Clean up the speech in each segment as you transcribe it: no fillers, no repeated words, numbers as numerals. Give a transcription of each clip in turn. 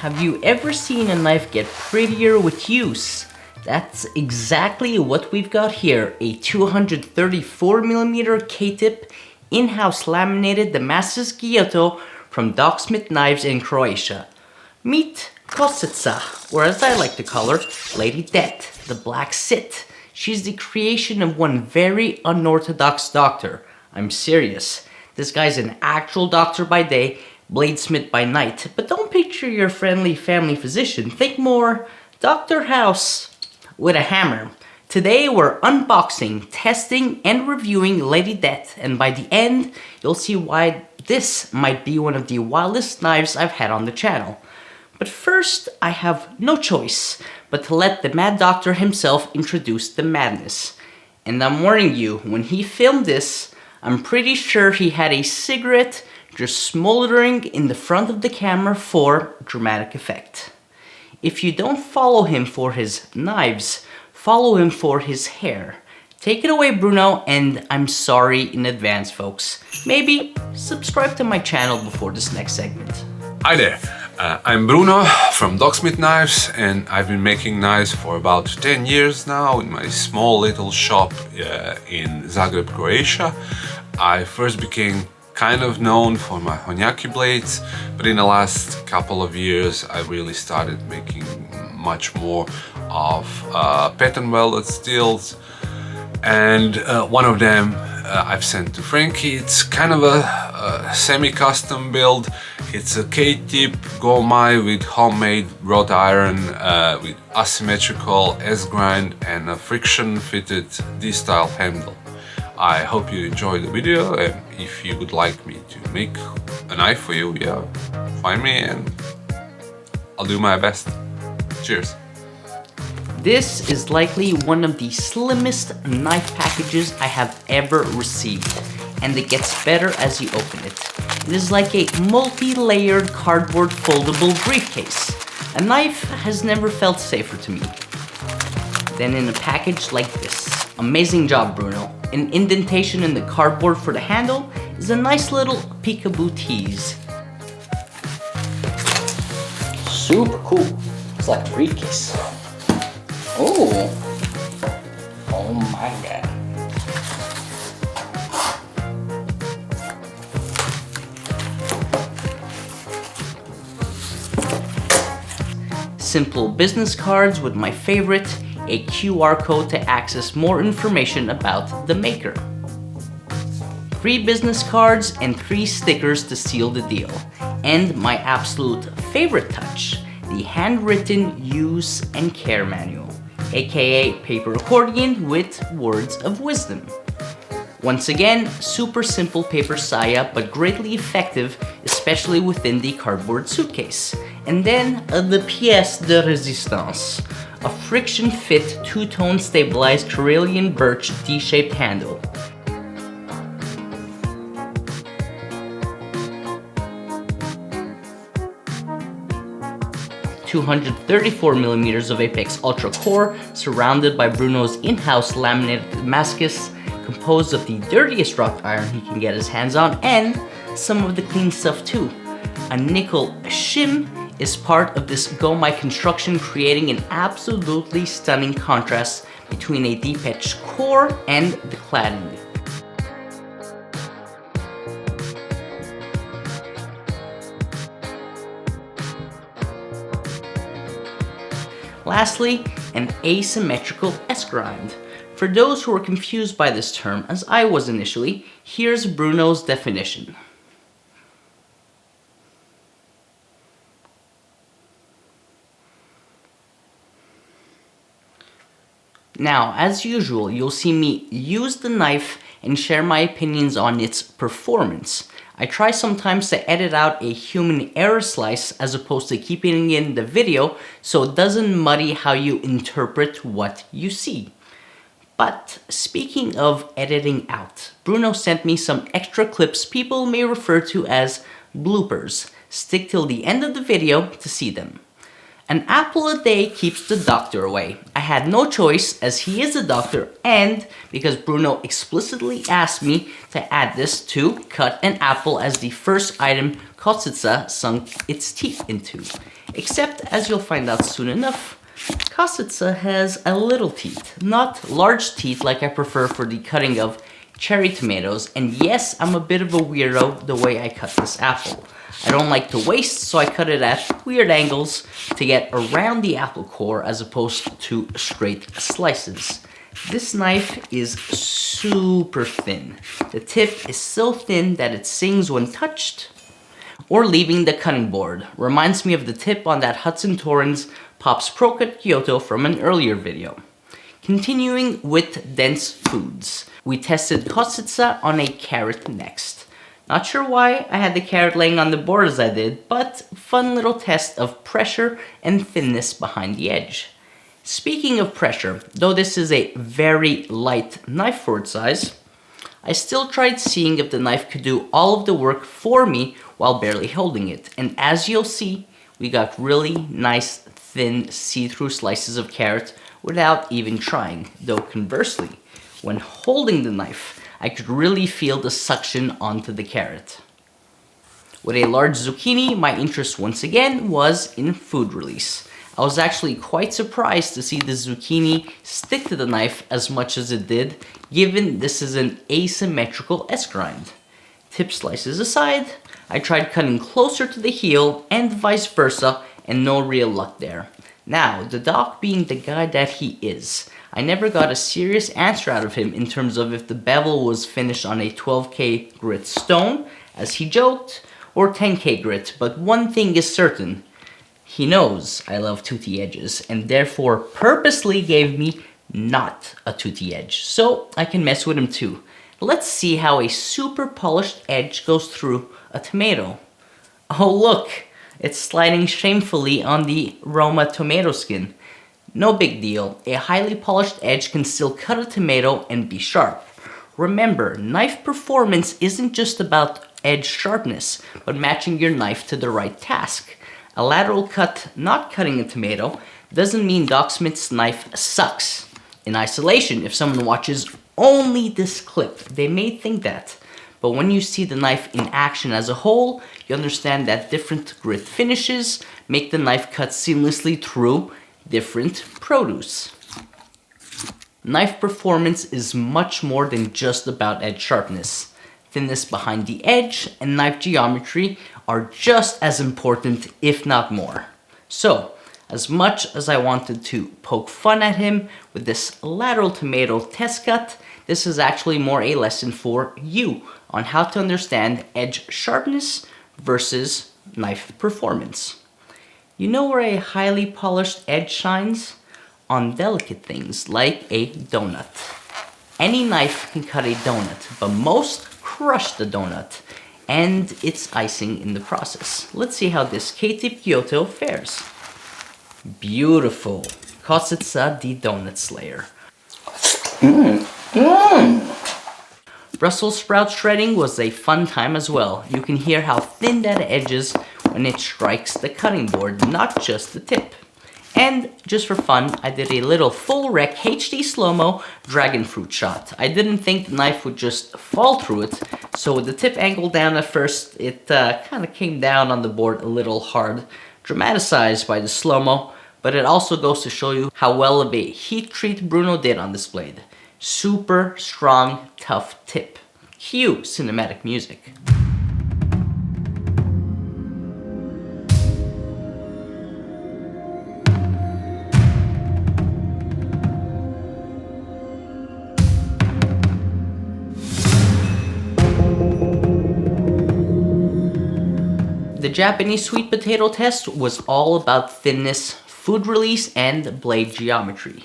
Have you ever seen a knife get prettier with use? That's exactly what we've got here, a 234mm K-tip in-house laminated Damascus Gyuto from DocSmith Knives in Croatia. Meet Kositza, or as I like to call her, Lady Death, the Black Scythe. She's the creation of one very unorthodox doctor. I'm serious. This guy's an actual doctor by day, bladesmith by night. But don't picture your friendly family physician. Think more Dr. House with a hammer. Today we're unboxing, testing, and reviewing Lady Death, and by the end, you'll see why this might be one of the wildest knives I've had on the channel. But first, I have no choice but to let the Mad Doctor himself introduce the madness. And I'm warning you, when he filmed this, I'm pretty sure he had a cigarette just smoldering in the front of the camera for dramatic effect. If you don't follow him for his knives, follow him for his hair. Take it away, Bruno, and I'm sorry in advance, folks. Maybe subscribe to my channel before this next segment. Hi there, I'm Bruno from DocSmith Knives, and I've been making knives for about 10 years now in my small little shop in Zagreb, Croatia. I first became kind of known for my Honjaki blades, but in the last couple of years I really started making much more of pattern welded steels, and one of them I've sent to Frankie. It's kind of a semi-custom build. It's a K-tip Gomai with homemade wrought iron with asymmetrical S-grind and a friction-fitted D-style handle. I hope you enjoyed the video, and if you would like me to make a knife for you, yeah, find me and I'll do my best. Cheers. This is likely one of the slimmest knife packages I have ever received, and it gets better as you open it. It is like a multi-layered cardboard foldable briefcase. A knife has never felt safer to me than in a package like this. Amazing job, Bruno. An indentation in the cardboard for the handle is a nice little peekaboo tease. Super cool. It's like a briefcase. Oh my god. Simple business cards with my favorite, a QR code to access more information about the maker. 3 business cards and 3 stickers to seal the deal. And my absolute favorite touch, the handwritten use and care manual, aka paper accordion with words of wisdom. Once again, super simple paper saya, but greatly effective, especially within the cardboard suitcase. And then the pièce de résistance, a friction fit 2-tone stabilized Karelian birch D-shaped handle. .234mm of Apex Ultra Core, surrounded by Bruno's in-house laminated Damascus, composed of the dirtiest wrought iron he can get his hands on, and some of the clean stuff too. A nickel shim is part of this Gomai construction, creating an absolutely stunning contrast between a deep-etched core and the cladding. Lastly, an asymmetrical S-grind. For those who are confused by this term, as I was initially, here's Bruno's definition. Now, as usual, you'll see me use the knife and share my opinions on its performance. I try sometimes to edit out a human error slice as opposed to keeping it in the video so it doesn't muddy how you interpret what you see. But speaking of editing out, Bruno sent me some extra clips people may refer to as bloopers. Stick till the end of the video to see them. An apple a day keeps the doctor away. I had no choice as he is a doctor, and because Bruno explicitly asked me to add this to cut an apple as the first item Kositza sunk its teeth into. Except, as you'll find out soon enough, Kositza has a little teeth, not large teeth like I prefer for the cutting of cherry tomatoes, and yes, I'm a bit of a weirdo the way I cut this apple. I don't like to waste, so I cut it at weird angles to get around the apple core as opposed to straight slices. This knife is super thin. The tip is so thin that it sings when touched or leaving the cutting board. Reminds me of the tip on that Hudson Torrens Pops Pro Cut Gyuto from an earlier video. Continuing with dense foods, we tested Kositza on a carrot next. Not sure why I had the carrot laying on the board as I did, but fun little test of pressure and thinness behind the edge. Speaking of pressure, though this is a very light knife for its size, I still tried seeing if the knife could do all of the work for me while barely holding it. And as you'll see, we got really nice, thin, see-through slices of carrot without even trying. Though conversely, when holding the knife, I could really feel the suction onto the carrot. With a large zucchini, my interest once again was in food release. I was actually quite surprised to see the zucchini stick to the knife as much as it did, given this is an asymmetrical S-grind. Tip slices aside, I tried cutting closer to the heel and vice versa, and no real luck there. Now, the doc being the guy that he is, I never got a serious answer out of him in terms of if the bevel was finished on a 12K grit stone, as he joked, or 10K grit, but one thing is certain. He knows I love toothy edges, and therefore purposely gave me not a toothy edge, so I can mess with him too. Let's see how a super polished edge goes through a tomato. Oh look, it's sliding shamefully on the Roma tomato skin. No big deal, a highly polished edge can still cut a tomato and be sharp. Remember, knife performance isn't just about edge sharpness, but matching your knife to the right task. A lateral cut not cutting a tomato doesn't mean DocSmith's knife sucks. In isolation, if someone watches only this clip, they may think that. But when you see the knife in action as a whole, you understand that different grit finishes make the knife cut seamlessly through different produce. Knife performance is much more than just about edge sharpness. Thinness behind the edge and knife geometry are just as important, if not more. So, as much as I wanted to poke fun at him with this lateral tomato test cut, this is actually more a lesson for you on how to understand edge sharpness versus knife performance. You know where a highly polished edge shines? On delicate things like a donut. Any knife can cut a donut, but most crush the donut and its icing in the process. Let's see how this K-tip Gyuto fares. Beautiful. Kositza the donut slayer. Brussels sprout shredding was a fun time as well. You can hear how thin that edge is when it strikes the cutting board, not just the tip. And just for fun, I did a little full rec HD slow-mo dragon fruit shot. I didn't think the knife would just fall through it, so with the tip angled down at first, it kind of came down on the board a little hard, dramatized by the slow-mo, but it also goes to show you how well of a heat treat Bruno did on this blade. Super strong, tough tip. Cue cinematic music. The Japanese sweet potato test was all about thinness, food release, and blade geometry.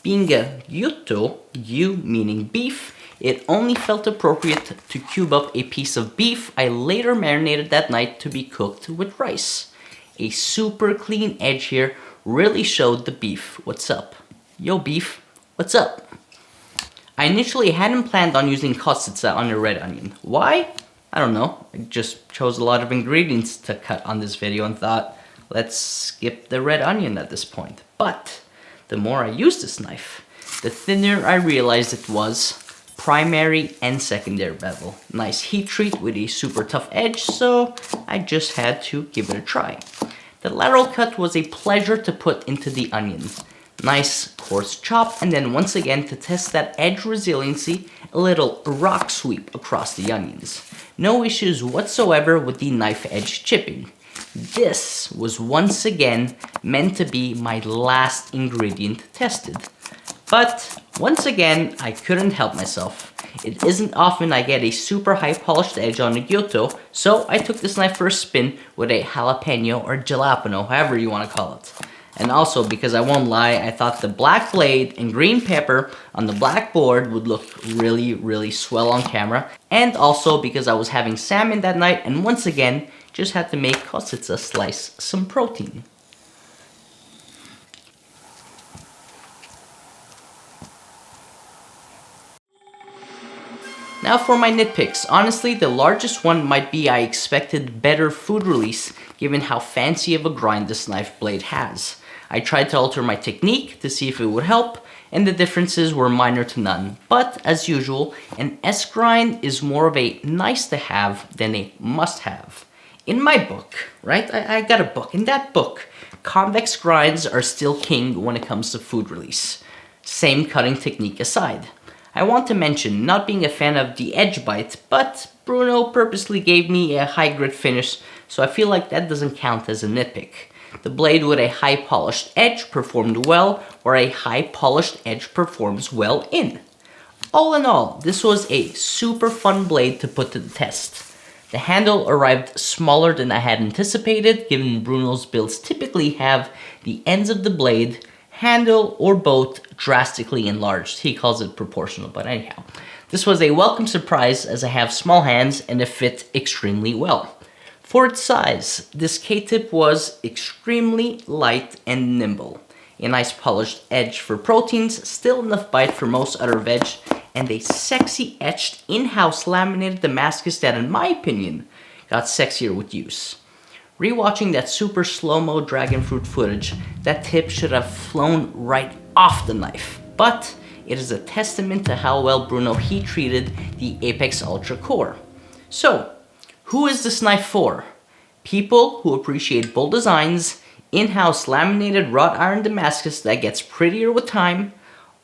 Being a Gyuto, Gyu meaning beef, it only felt appropriate to cube up a piece of beef I later marinated that night to be cooked with rice. A super clean edge here really showed the beef what's up. Yo beef, what's up? I initially hadn't planned on using Kositza on a red onion. Why? I don't know, I just chose a lot of ingredients to cut on this video and thought, let's skip the red onion at this point. But the more I used this knife, the thinner I realized it was. Primary and secondary bevel. Nice heat treat with a super tough edge, so I just had to give it a try. The lateral cut was a pleasure to put into the onion. Nice coarse chop, and then once again to test that edge resiliency, a little rock sweep across the onions. No issues whatsoever with the knife edge chipping. This was once again meant to be my last ingredient tested. But once again, I couldn't help myself. It isn't often I get a super high polished edge on a Gyuto, so I took this knife for a spin with a jalapeno or jalapeno, however you want to call it. And also, because I won't lie, I thought the black blade and green pepper on the black board would look really swell on camera. And also because I was having salmon that night and once again, just had to make Kositza slice some protein. Now for my nitpicks. Honestly, the largest one might be I expected better food release given how fancy of a grind this knife blade has. I tried to alter my technique to see if it would help, and the differences were minor to none. But as usual, an S-grind is more of a nice to have than a must have. In my book, right, I got a book. In that book, convex grinds are still king when it comes to food release. Same cutting technique aside. I want to mention not being a fan of the edge bite, but Bruno purposely gave me a high grit finish, so I feel like that doesn't count as a nitpick. The blade with a high polished edge performed well, or a high polished edge performs well in. All in all, this was a super fun blade to put to the test. The handle arrived smaller than I had anticipated, given Bruno's builds typically have the ends of the blade, handle, or both drastically enlarged. He calls it proportional, but anyhow. This was a welcome surprise as I have small hands and it fit extremely well. For its size, this K-tip was extremely light and nimble. A nice polished edge for proteins, still enough bite for most other veg, and a sexy etched in-house laminated Damascus that in my opinion got sexier with use. Rewatching that super slow-mo dragon fruit footage, that tip should have flown right off the knife. But it is a testament to how well Bruno heat treated the Apex Ultra core. So, who is this knife for? People who appreciate bold designs, in-house laminated wrought iron Damascus that gets prettier with time,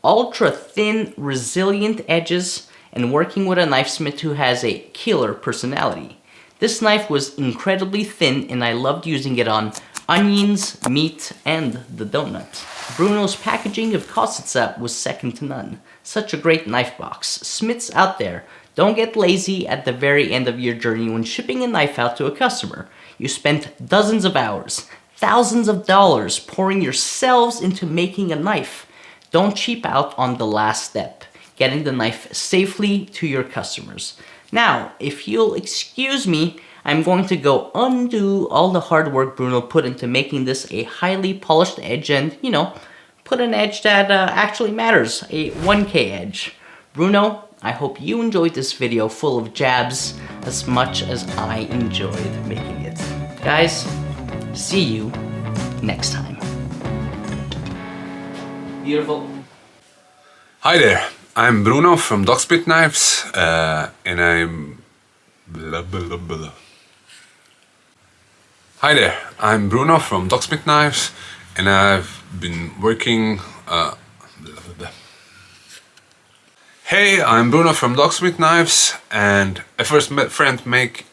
ultra thin, resilient edges, and working with a knifesmith who has a killer personality. This knife was incredibly thin and I loved using it on onions, meat, and the donut. Bruno's packaging of Kositza was second to none. Such a great knife box. Smiths out there, don't get lazy at the very end of your journey when shipping a knife out to a customer. You spent dozens of hours, thousands of dollars pouring yourselves into making a knife. Don't cheap out on the last step, getting the knife safely to your customers. Now, if you'll excuse me, I'm going to go undo all the hard work Bruno put into making this a highly polished edge and, you know, put an edge that actually matters, a 1K edge. Bruno, I hope you enjoyed this video full of jabs as much as I enjoyed making it. Guys, see you next time. Beautiful. Hi there, I'm Bruno from DocSmith Knives, and I'm... Hi there, I'm Bruno from DocSmith Knives, and I've been working... Hey, I'm Bruno from DocSmith Knives, and I first met friend make...